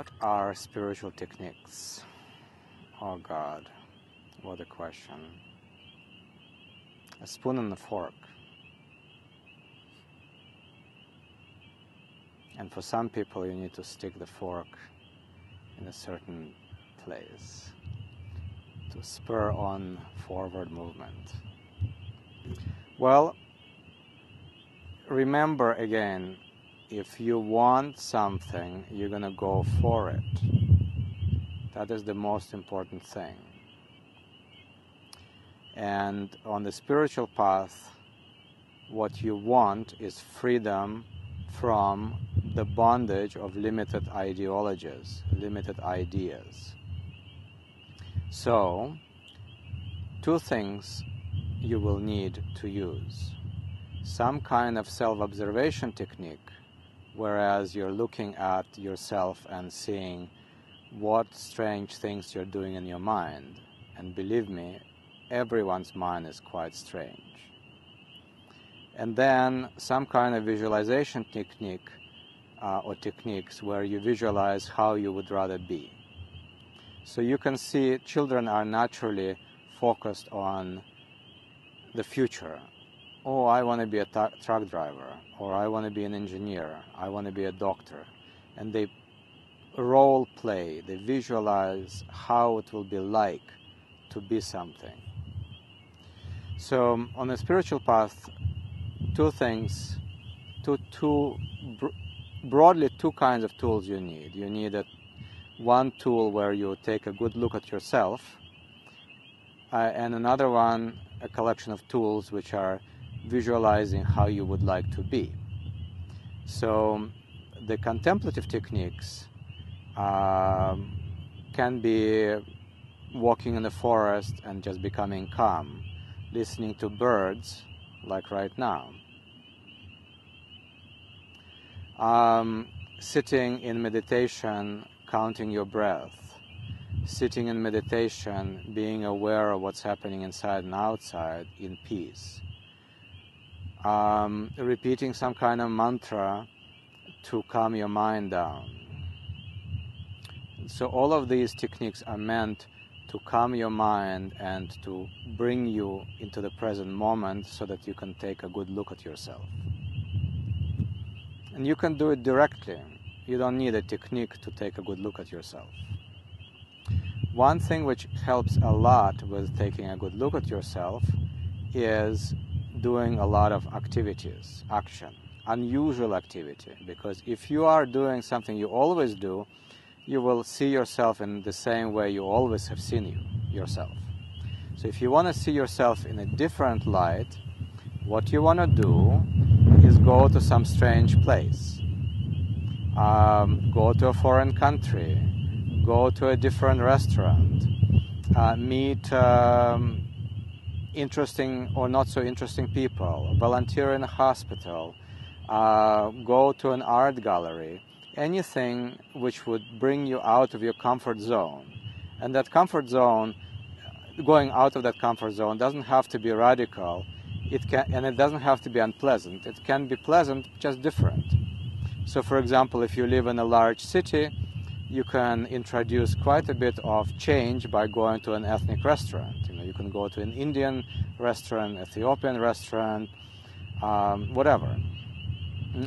What are spiritual techniques? Oh God, what a question. A spoon and a fork. And for some people you need to stick the fork in a certain place to spur on forward movement. Well, remember again, if you want something, you're going to go for it. That is the most important thing. And on the spiritual path, what you want is freedom from the bondage of limited ideologies, limited ideas. So, two things you will need to use. Some kind of self-observation technique, whereas you're looking at yourself and seeing what strange things you're doing in your mind. And believe me, everyone's mind is quite strange. And then some kind of visualization technique or techniques where you visualize how you would rather be. So you can see children are naturally focused on the future. Oh, I want to be a truck driver, or I want to be an engineer, I want to be a doctor. And they role play, they visualize how it will be like to be something. So on the spiritual path, broadly two kinds of tools you need. You need one tool where you take a good look at yourself, and another one, a collection of tools which are visualizing how you would like to be. So the contemplative techniques can be walking in the forest and just becoming calm, listening to birds like right now, sitting in meditation, counting your breath, sitting in meditation, being aware of what's happening inside and outside in peace, repeating some kind of mantra to calm your mind down. So all of these techniques are meant to calm your mind and to bring you into the present moment so that you can take a good look at yourself. And you can do it directly. You don't need a technique to take a good look at yourself. One thing which helps a lot with taking a good look at yourself is doing a lot of activities, action, unusual activity. Because if you are doing something you always do, you will see yourself in the same way you always have seen yourself. So if you want to see yourself in a different light, what you want to do is go to some strange place. Go to a foreign country. Go to a different restaurant. Meet interesting or not so interesting people. Volunteer in a hospital. Go to an art gallery. Anything which would bring you out of your comfort zone. And that comfort zone, going out of that comfort zone doesn't have to be radical. And it doesn't have to be unpleasant. It can be pleasant, just different. So for example, if you live in a large city, you can introduce quite a bit of change by going to an ethnic restaurant. You can go to an Indian restaurant, Ethiopian restaurant, whatever.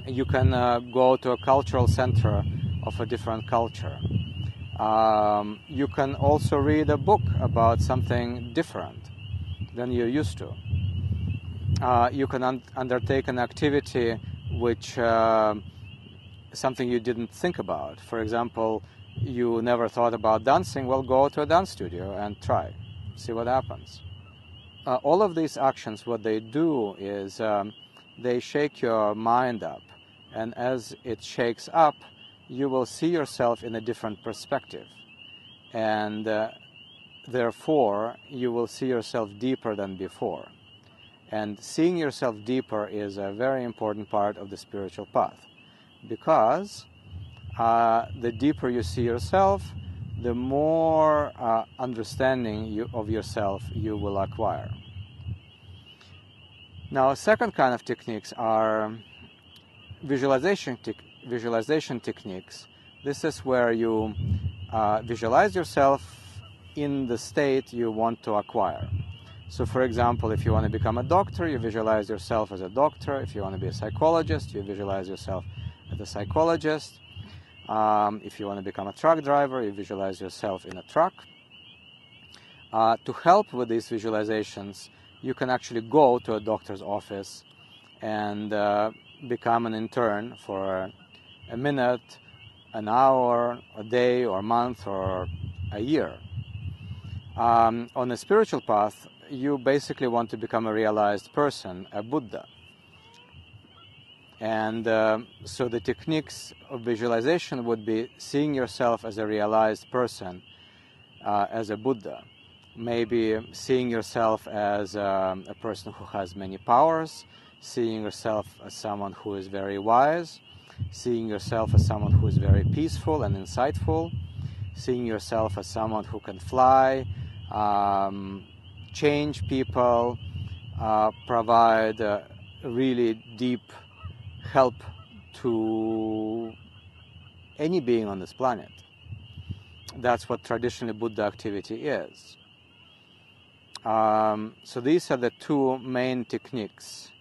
You can go to a cultural center of a different culture. You can also read a book about something different than you're used to. You can undertake an activity which something you didn't think about. For example, you never thought about dancing. Well, go to a dance studio and try. See what happens. All of these actions, what they do is they shake your mind up. And as it shakes up, you will see yourself in a different perspective. And therefore, you will see yourself deeper than before. And seeing yourself deeper is a very important part of the spiritual path. Because the deeper you see yourself, the more understanding of yourself you will acquire. Now, a second kind of techniques are visualization techniques, This is where you visualize yourself in the state you want to acquire. So for example, if you want to become a doctor, you visualize yourself as a doctor. If you want to be a psychologist, you visualize yourself as a psychologist. If you want to become a truck driver, you visualize yourself in a truck. To help with these visualizations, you can actually go to a doctor's office and become an intern for a minute, an hour, a day, or a month, or a year. On a spiritual path, you basically want to become a realized person, a Buddha. And so the techniques of visualization would be seeing yourself as a realized person, as a Buddha. Maybe seeing yourself as a person who has many powers, seeing yourself as someone who is very wise, seeing yourself as someone who is very peaceful and insightful, seeing yourself as someone who can fly, change people, provide really deep help to any being on this planet. That's what traditionally Buddha activity is. So these are the two main techniques,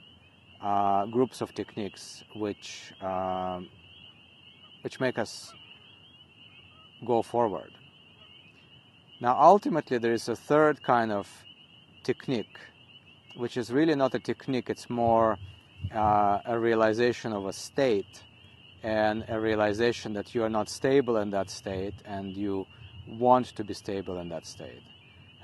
groups of techniques, which make us go forward. Now, ultimately, there is a third kind of technique, which is really not a technique. It's more a realization of a state, and a realization that you are not stable in that state, and you want to be stable in that state.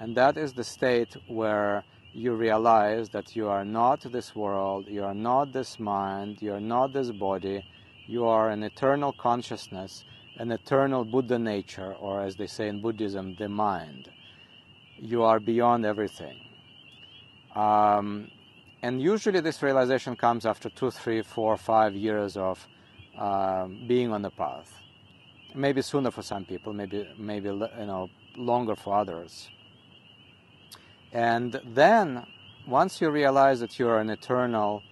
And that is the state where you realize that you are not this world, you are not this mind, you are not this body, you are an eternal consciousness, an eternal Buddha nature, or as they say in Buddhism, the mind. You are beyond everything. And usually this realization comes after 2, 3, 4, 5 years of being on the path. Maybe sooner for some people, maybe longer for others. And then, once you realize that you are an eternal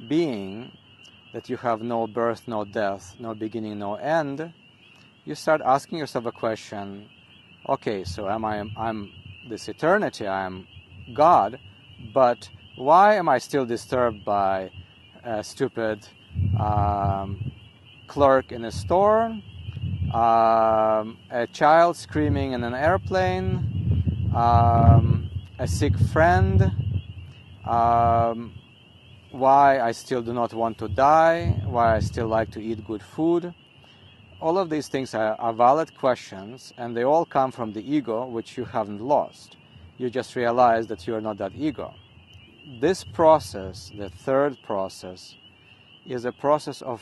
being, that you have no birth, no death, no beginning, no end, you start asking yourself a question. Okay, so I'm this eternity, I'm God, but why am I still disturbed by a stupid clerk in a store, a child screaming in an airplane, a sick friend, why I still do not want to die, why I still like to eat good food? All of these things are valid questions, and they all come from the ego, which you haven't lost. You just realize that you are not that ego. This process, the third process, is a process of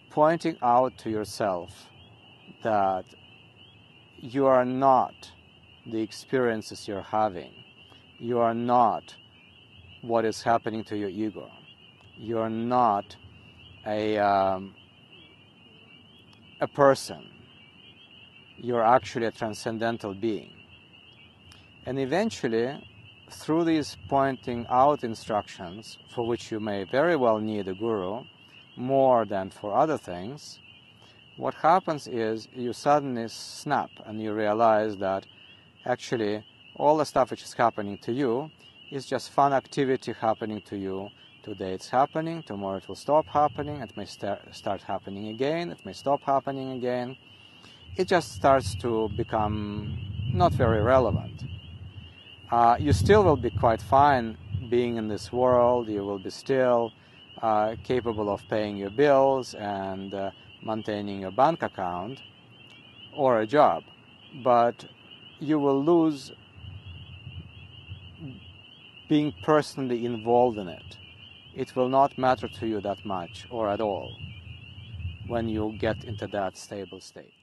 pointing out to yourself that you are not the experiences you're having. You are not what is happening to your ego. You are not a person. You're actually a transcendental being. And eventually, through these pointing out instructions, for which you may very well need a guru, more than for other things, what happens is you suddenly snap and you realize that actually all the stuff which is happening to you is just fun activity happening to you. Today it's happening, tomorrow it will stop happening, it may start happening again, it may stop happening again. It just starts to become not very relevant. You still will be quite fine being in this world, you will be still capable of paying your bills and maintaining your bank account or a job, but you will lose being personally involved in it. It will not matter to you that much or at all when you get into that stable state.